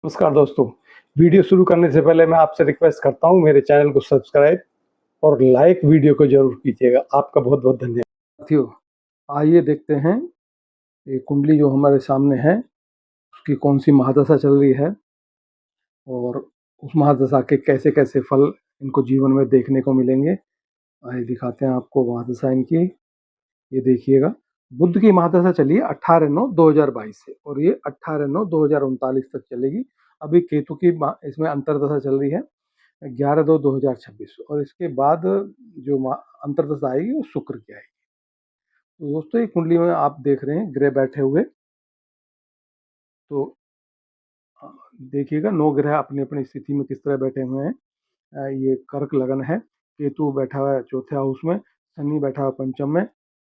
नमस्कार दोस्तों। वीडियो शुरू करने से पहले मैं आपसे रिक्वेस्ट करता हूँ मेरे चैनल को सब्सक्राइब और लाइक वीडियो को जरूर कीजिएगा। आपका बहुत बहुत धन्यवाद। साथियों, आइए देखते हैं ये कुंडली जो हमारे सामने है उसकी कौन सी महादशा चल रही है और उस महादशा के कैसे कैसे फल इनको जीवन में देखने को मिलेंगे। आइए दिखाते हैं आपको महादशा इनकी। ये देखिएगा, बुध की महादशा चलिए 18/9/2022 से और ये 18/9/2039 तक चलेगी। अभी केतु की इसमें अंतरदशा चल रही है 11/2/2026 और इसके बाद जो अंतरदशा आएगी वो शुक्र की आएगी। तो दोस्तों, ये कुंडली में आप देख रहे हैं ग्रह बैठे हुए। तो देखिएगा 9 ग्रह अपनी अपनी स्थिति में किस तरह बैठे हुए हैं। ये कर्क लगन है, केतु बैठा हुआ है चौथे हाउस में, शनि बैठा हुआ पंचम में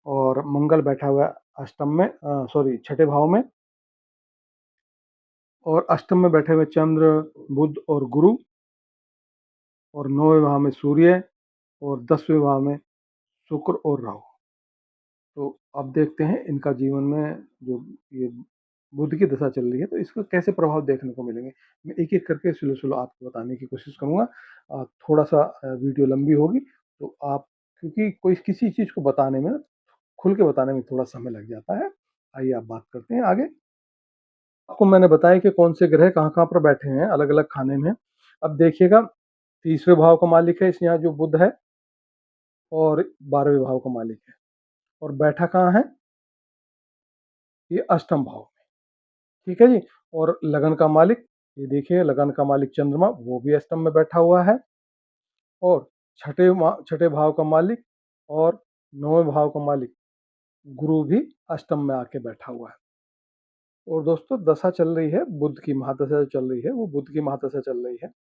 और मंगल बैठा हुआ है अष्टम में, सॉरी छठे भाव में, और अष्टम में बैठे हुए चंद्र, बुध और गुरु, और 9वें भाव में सूर्य और 10वें भाव में शुक्र और राहु। तो अब देखते हैं इनका जीवन में जो ये बुध की दशा चल रही है तो इसका कैसे प्रभाव देखने को मिलेंगे। मैं एक एक करके स्लो स्लो आपको बताने की कोशिश करूंगा। थोड़ा सा वीडियो लंबी होगी तो आप, क्योंकि कोई किसी चीज़ को बताने में, खुल के बताने में थोड़ा समय लग जाता है। आइए आप बात करते हैं आगे। आपको मैंने बताया कि कौन से ग्रह कहाँ कहाँ पर बैठे हैं अलग अलग खाने में। अब देखिएगा, तीसरे भाव का मालिक है इस यहाँ जो बुध है और 12वें भाव का मालिक है, और बैठा कहाँ है, ये अष्टम भाव में। ठीक है जी। और लगन का मालिक, ये देखिए लगन का मालिक चंद्रमा, वो भी अष्टम में बैठा हुआ है। और छठे भाव का मालिक और 9वें भाव का मालिक गुरु भी अष्टम में आके बैठा हुआ है। और दोस्तों, दशा चल रही है बुध की महादशा जो चल रही है वो बुध की महादशा चल रही है।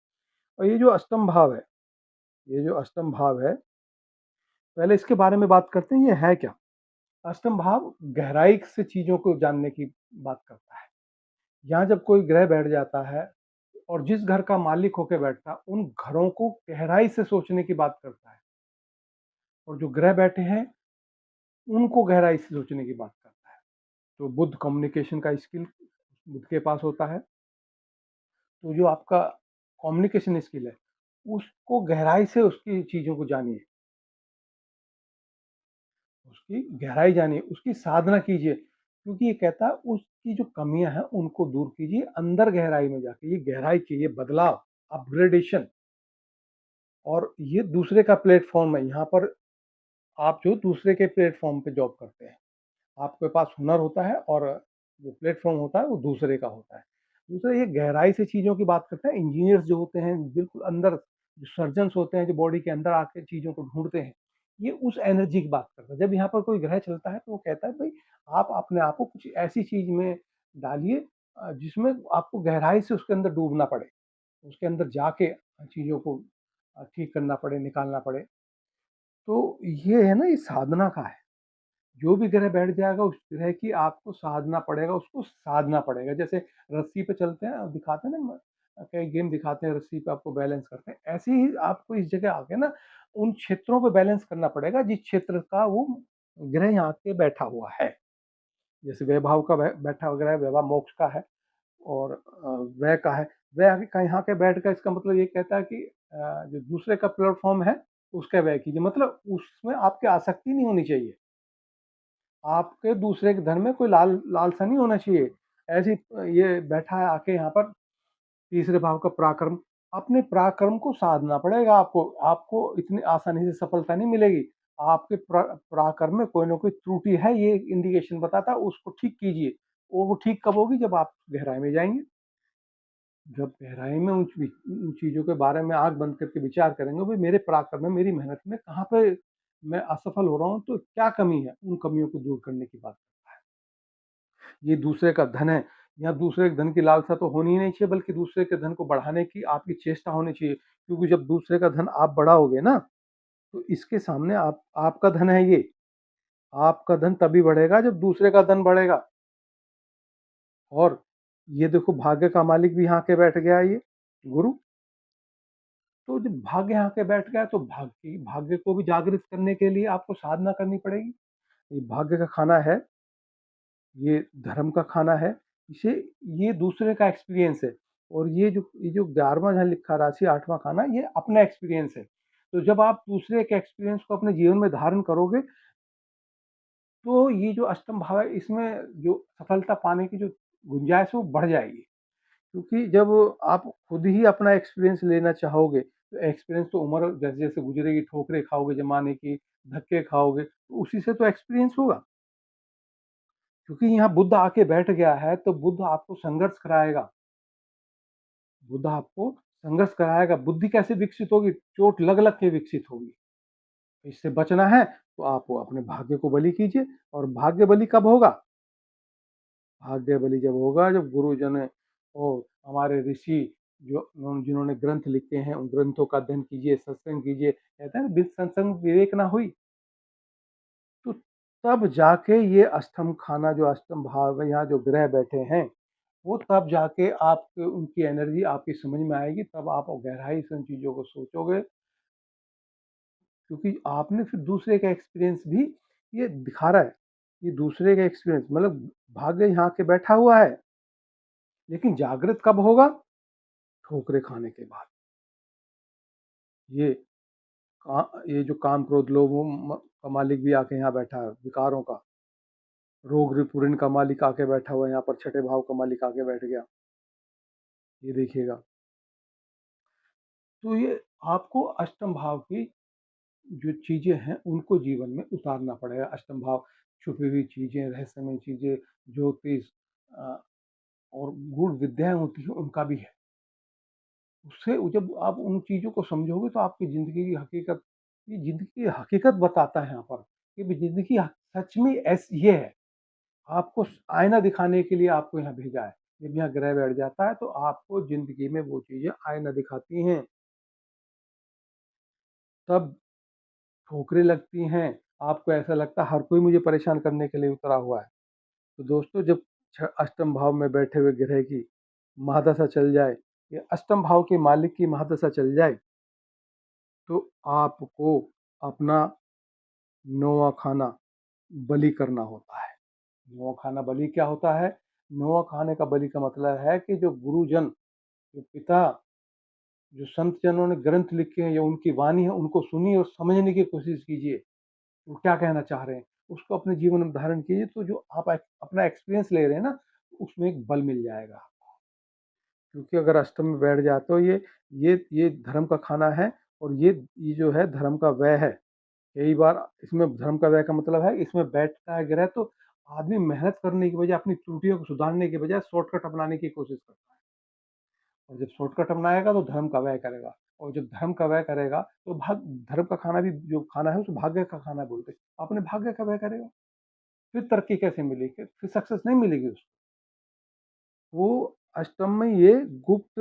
और ये जो अष्टम भाव है, ये जो अष्टम भाव है, पहले इसके बारे में बात करते हैं ये है क्या। अष्टम भाव गहराई से चीजों को जानने की बात करता है। यहाँ जब कोई ग्रह बैठ जाता है और जिस घर का मालिक होकर बैठता है उन घरों को गहराई से सोचने की बात करता है, और जो ग्रह बैठे हैं उनको गहराई से सोचने की बात करता है। तो बुध कम्युनिकेशन का स्किल बुध के पास होता है। तो जो आपका कम्युनिकेशन स्किल है उसको गहराई से उसकी चीजों को जानिए, उसकी गहराई जानिए, उसकी साधना कीजिए, क्योंकि ये कहता है उसकी जो कमियां हैं उनको दूर कीजिए अंदर गहराई में जाके। ये गहराई चाहिए, बदलाव, अपग्रेडेशन। और ये दूसरे का प्लेटफॉर्म है। यहाँ पर आप जो दूसरे के प्लेटफॉर्म पे जॉब करते हैं, आपके पास हुनर होता है और जो प्लेटफॉर्म होता है वो दूसरे का होता है। दूसरा, ये गहराई से चीज़ों की बात करते हैं। इंजीनियर्स जो होते हैं बिल्कुल अंदर, जो सर्जन्स होते हैं जो बॉडी के अंदर आके चीज़ों को ढूंढते हैं, ये उस एनर्जी की बात करता है। जब यहाँ पर कोई ग्रह चलता है तो वो कहता है भाई आप अपने आप को कुछ ऐसी चीज में डालिए जिसमें आपको गहराई से उसके अंदर डूबना पड़े, उसके अंदर जाके चीज़ों को ठीक करना पड़े, निकालना पड़े। तो ये है ना, ये साधना का है। जो भी ग्रह बैठ जाएगा उस ग्रह की आपको साधना पड़ेगा, उसको साधना पड़ेगा। जैसे रस्सी पे चलते हैं और दिखाते हैं ना, कई गेम दिखाते हैं रस्सी पे आपको बैलेंस करते हैं, ऐसे ही आपको इस जगह आके ना उन क्षेत्रों पे बैलेंस करना पड़ेगा जिस क्षेत्र का वो ग्रह यहाँ के बैठा हुआ है। जैसे वैभाव का बैठा हुआ ग्रह वैभाव मोक्ष का है और व्यय का है। व्यय का यहाँ के बैठ का इसका मतलब ये कहता है कि जो दूसरे का प्लेटफॉर्म है उसका व्यय कीजिए, मतलब उसमें आपकी आसक्ति नहीं होनी चाहिए। आपके दूसरे के धन में कोई लालसा नहीं होना चाहिए। ऐसी ये बैठा है आके यहाँ पर तीसरे भाव का पराक्रम, अपने पराक्रम को साधना पड़ेगा आपको। आपको इतनी आसानी से सफलता नहीं मिलेगी। आपके पराक्रम में कोई ना कोई त्रुटि है, ये इंडिकेशन बताता है, उसको ठीक कीजिए। वो ठीक कब होगी, जब आप गहराई में जाएंगे। जब गहराई में उन चीजों के बारे में आंख बंद करके विचार करेंगे, भाई मेरे पराक्रम में, मेरी मेहनत में कहाँ पे मैं असफल हो रहा हूँ, तो क्या कमी है, उन कमियों को दूर करने की बात करता है। ये दूसरे का धन है, यहाँ दूसरे के धन की लालसा तो होनी ही नहीं चाहिए, बल्कि दूसरे के धन को बढ़ाने की आपकी चेष्टा होनी चाहिए। क्योंकि जब दूसरे का धन आप बढ़ाओगे ना, तो इसके सामने आपका धन है ये, आपका धन तभी बढ़ेगा जब दूसरे का धन बढ़ेगा। और ये देखो, भाग्य का मालिक भी यहाँ के बैठ गया है ये गुरु। तो जब भाग्य यहाँ के बैठ गया तो भाग्य को भी जागृत करने के लिए आपको साधना करनी पड़ेगी। ये भाग्य का खाना है, ये धर्म का खाना है, इसे, ये दूसरे का एक्सपीरियंस है। और ये जो 11वां जहाँ लिखा राशि 8वां खाना, ये अपना एक्सपीरियंस है। तो जब आप दूसरे के एक्सपीरियंस को अपने जीवन में धारण करोगे, तो ये जो अष्टम भाव है, इसमें जो सफलता पाने की जो गुंजाइश है वो बढ़ जाएगी। क्योंकि जब आप खुद ही अपना एक्सपीरियंस लेना चाहोगे, तो एक्सपीरियंस तो उम्र जैसे-जैसे गुजरेगी, ठोकरें खाओगे ज़माने की, धक्के खाओगे, तो उसी से तो एक्सपीरियंस होगा। क्योंकि यहाँ बुद्ध आके बैठ गया है, तो बुद्ध आपको संघर्ष कराएगा। बुद्ध आपको संघर्ष कराएगा। बुद्धि कैसे विकसित होगी? चोट लग-लग के विकसित होगी। इससे बचना है, तो आप अपने भाग्य को बलि कीजिए। और भाग्य बलि कब होगा? भाग्य बलि जब होगा, जब गुरुजन और हमारे ऋषि जिन्होंने ग्रंथ लिखे हैं, उन ग्रंथों का अध्ययन कीजिए, सत्संग कीजिए। कहते हैं ना, बिन सत्संग विवेक ना हुई। तो तब जाके ये अष्टम खाना, जो अष्टम भाव में यहाँ जो ग्रह बैठे हैं, वो तब जाके आपको उनकी एनर्जी आपकी समझ में आएगी, तब आप गहराई से उन चीज़ों को सोचोगे। क्योंकि आपने फिर दूसरे का एक्सपीरियंस भी ये दिखा रहा है। ये दूसरे का एक्सपीरियंस मतलब भाग्य यहाँ के बैठा हुआ है, लेकिन जागृत कब होगा? ठोकरें खाने के बाद। ये ये जो काम क्रोध लोभों का मालिक भी आके यहाँ बैठा है, विकारों का। रोग ऋपुरन का मालिक आके बैठा हुआ है यहाँ पर, छठे भाव का मालिक आके बैठ गया। ये देखिएगा। तो ये आपको अष्टम भाव की जो चीज़ें हैं, उनको जीवन में उतारना पड़ेगा। अष्टम भाव छुपी हुई चीज़ें, रहस्यमय चीज़ें, ज्योतिष अ, और गूढ़ विद्याएँ होती हैं, उनका भी है। उससे जब आप उन चीज़ों को समझोगे, तो आपकी ज़िंदगी की हकीकत, ये ज़िंदगी की हकीकत बताता है यहाँ पर, कि भी ज़िंदगी सच में ये है। आपको आईना दिखाने के लिए आपको यहाँ भेजा है। जब यहाँ ग्रह बैठ जाता है, तो आपको ज़िंदगी में वो चीज़ें आईना दिखाती हैं। तब ठोकरें लगती हैं, आपको ऐसा लगता है हर कोई मुझे परेशान करने के लिए उतरा हुआ है। तो दोस्तों, जब अष्टम भाव में बैठे हुए ग्रह की महादशा चल जाए, या अष्टम भाव के मालिक की महादशा चल जाए, तो आपको अपना 9वां खाना बलि करना होता है। 9वां खाना बलि क्या होता है? 9वां खाने का बलि का मतलब है कि जो गुरुजन, जो पिता, जो संत जनों ने ग्रंथ लिखे हैं या उनकी वाणी है, उनको सुनिए और समझने की कोशिश कीजिए, वो क्या कहना चाह रहे हैं। उसको अपने जीवन में धारण कीजिए, तो जो आप अपना एक्सपीरियंस ले रहे हैं ना, उसमें एक बल मिल जाएगा। क्योंकि अगर अष्टम में बैठ जाए, तो ये धर्म का खाना है, और ये जो है धर्म का व्यय है। कई बार इसमें धर्म का व्यय का मतलब है, इसमें बैठता है ग्रह, तो आदमी मेहनत करने की बजाय, अपनी त्रुटियों को सुधारने के बजाय शॉर्टकट अपनाने की कोशिश करता है। और जब शॉर्टकट अपनाएगा, तो धर्म का व्यय करेगा। और जब धर्म का व्यय करेगा, तो धर्म का खाना भी जो खाना है, उसको भाग्य का खाना बोलते हैं। अपने भाग्य का व्यय करेगा, फिर तरक्की कैसे मिलेगी? फिर सक्सेस नहीं मिलेगी उसको। वो अष्टम में ये गुप्त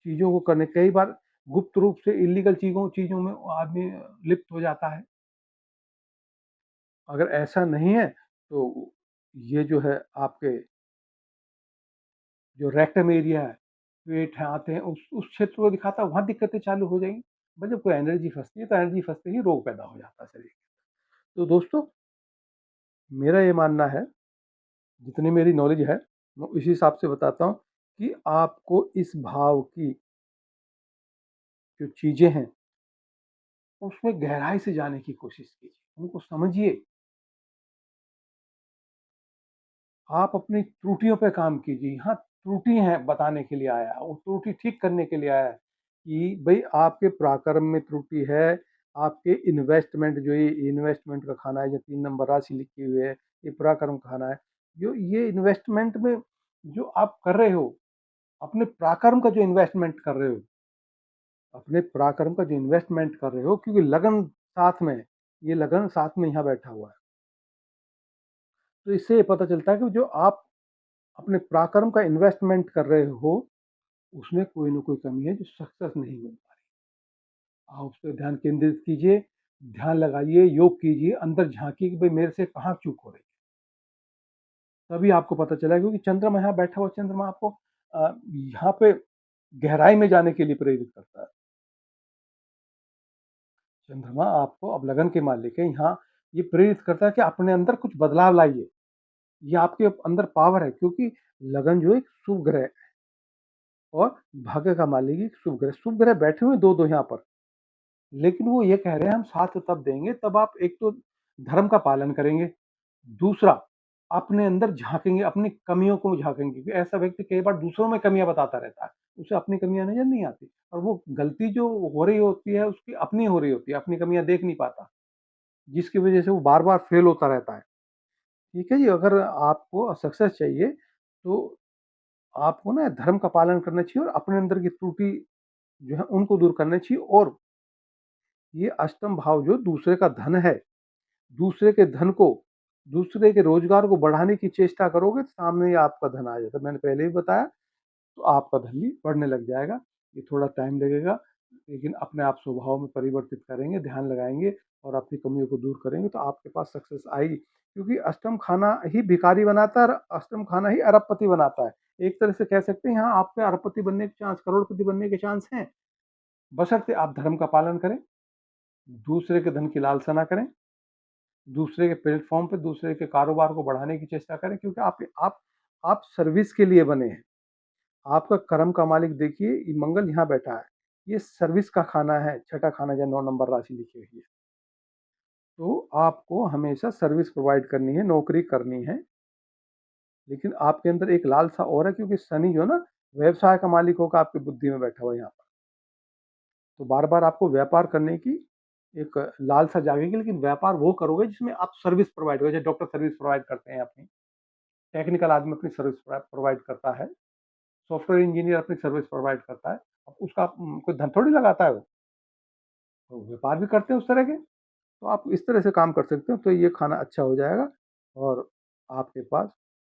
चीज़ों को करने, कई बार गुप्त रूप से इल्लीगल चीज़ों चीज़ों में वो आदमी लिप्त हो जाता है। अगर ऐसा नहीं है, तो ये जो है आपके जो रेक्टम एरिया है, पेट है, आते हैं, उस क्षेत्र को दिखाता है, वहाँ दिक्कतें चालू हो जाएँगी। बस जब कोई एनर्जी फँसती है, तो एनर्जी फँसते ही रोग पैदा हो जाता है शरीर। तो दोस्तों, मेरा ये मानना है, जितनी मेरी नॉलेज है, मैं इसी हिसाब से बताता हूँ, कि आपको इस भाव की जो चीज़ें हैं, उसमें गहराई से जाने की कोशिश कीजिए, उनको समझिए। आप अपनी त्रुटियों पे काम कीजिए। हाँ, त्रुटि है बताने के लिए आया है, वो त्रुटि ठीक करने के लिए आया है, कि भई आपके पराक्रम में त्रुटि है, आपके इन्वेस्टमेंट, जो ये इन्वेस्टमेंट का खाना है, जो 3 नंबर राशि लिखी हुई है, ये पराक्रम का खाना है। जो ये इन्वेस्टमेंट में जो आप कर रहे हो, अपने पराक्रम का जो इन्वेस्टमेंट कर रहे हो, अपने पराक्रम का जो इन्वेस्टमेंट कर रहे हो, क्योंकि लगन साथ में है, ये लगन साथ में यहाँ बैठा हुआ है। तो इससे ये पता चलता है कि जो आप अपने पराक्रम का इन्वेस्टमेंट कर रहे हो, उसमें कोई न कोई कमी है, जो सक्सेस नहीं मिल पा रही। आप उस पे ध्यान केंद्रित कीजिए, ध्यान लगाइए, योग कीजिए, अंदर झाँकिए कि भई मेरे से कहाँ चूक हो रही है। तभी आपको पता चलेगा, क्योंकि चंद्रमा यहाँ बैठा हुआ, चंद्रमा आपको यहाँ पे गहराई में जाने के लिए प्रेरित करता है। चंद्रमा आपको, अब लगन के मालिक है, यहाँ ये प्रेरित करता है कि अपने अंदर कुछ बदलाव लाइए। ये आपके अंदर पावर है, क्योंकि लगन जो एक शुभ ग्रह है। और भाग्य का मालिक एक शुभ ग्रह बैठे हुए दो दो यहाँ पर, लेकिन वो ये कह रहे हैं हम साथ तब देंगे तब आप एक तो धर्म का पालन करेंगे, दूसरा अपने अंदर झांकेंगे, अपनी कमियों को झांकेंगे, क्योंकि ऐसा व्यक्ति कई बार दूसरों में कमियां बताता रहता है, उसे अपनी कमियां नजर नहीं आती और वो गलती जो हो रही होती है उसकी अपनी हो रही होती है, अपनी कमियां देख नहीं पाता, जिसकी वजह से वो बार बार फेल होता रहता है। ठीक है जी, अगर आपको सक्सेस चाहिए तो आपको ना धर्म का पालन करना चाहिए और अपने अंदर की त्रुटि जो है उनको दूर करना चाहिए। और ये अष्टम भाव जो दूसरे का धन है, दूसरे के धन को, दूसरे के रोजगार को बढ़ाने की चेष्टा करोगे तो सामने ही आपका धन आ जाता है। मैंने पहले ही बताया, तो आपका धन भी बढ़ने लग जाएगा। ये थोड़ा टाइम लगेगा, लेकिन अपने आप स्वभाव में परिवर्तित करेंगे, ध्यान लगाएंगे और अपनी कमियों को दूर करेंगे तो आपके पास सक्सेस आएगी। क्योंकि अष्टम खाना ही भिखारी बनाता है और अष्टम खाना ही अरबपति बनाता है। एक तरह से कह सकते हैं यहाँ आपके अरबपति बनने के चांस, करोड़पति बनने के चांस हैं, बशर्ते आप धर्म का पालन करें, दूसरे के धन की लालसा ना करें, दूसरे के प्लेटफॉर्म पे दूसरे के कारोबार को बढ़ाने की चेष्टा करें, क्योंकि आप सर्विस के लिए बने हैं। आपका कर्म का मालिक देखिए, ये मंगल यहाँ बैठा है, ये सर्विस का खाना है, छठा खाना जहाँ 9 नंबर राशि लिखी हुई है। तो आपको हमेशा सर्विस प्रोवाइड करनी है, नौकरी करनी है, लेकिन आपके अंदर एक लालसा और है, क्योंकि शनि जो ना व्यवसाय का मालिक होगा आपकी बुद्धि में बैठा हुआ यहाँ पर। तो बार बार आपको व्यापार करने की एक लालसा जागेगी, लेकिन व्यापार वो करोगे जिसमें आप सर्विस प्रोवाइड करोगे। जैसे डॉक्टर सर्विस प्रोवाइड करते हैं अपनी, टेक्निकल आदमी अपनी सर्विस प्रोवाइड करता है, सॉफ्टवेयर इंजीनियर अपनी सर्विस प्रोवाइड करता है, अब उसका कोई धन थोड़ी लगाता है वो, तो व्यापार भी करते हैं उस तरह के। तो आप इस तरह से काम कर सकते हो, तो ये खाना अच्छा हो जाएगा और आपके पास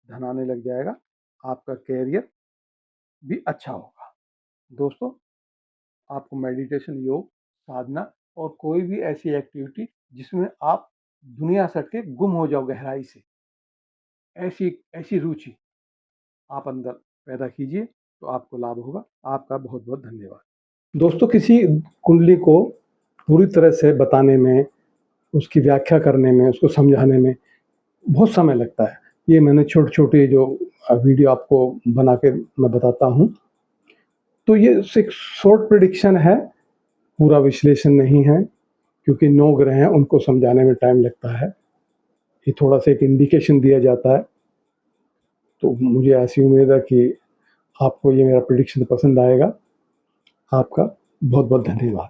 धन आने लग जाएगा, आपका कैरियर भी अच्छा होगा। दोस्तों, आपको मेडिटेशन, योग, साधना और कोई भी ऐसी एक्टिविटी जिसमें आप दुनिया से हट के गुम हो जाओ गहराई से, ऐसी ऐसी रुचि आप अंदर पैदा कीजिए, तो आपको लाभ होगा। आपका बहुत बहुत धन्यवाद। दोस्तों, किसी कुंडली को पूरी तरह से बताने में, उसकी व्याख्या करने में, उसको समझाने में बहुत समय लगता है। ये मैंने छोटी-छोटी जो वीडियो आपको बना के मैं बताता हूँ, तो ये एक शॉर्ट प्रेडिक्शन है, पूरा विश्लेषण नहीं है, क्योंकि 9 ग्रह हैं, उनको समझाने में टाइम लगता है। ये थोड़ा-सा एक इंडिकेशन दिया जाता है। तो मुझे ऐसी उम्मीद है कि आपको ये मेरा प्रेडिक्शन पसंद आएगा। आपका बहुत-बहुत धन्यवाद।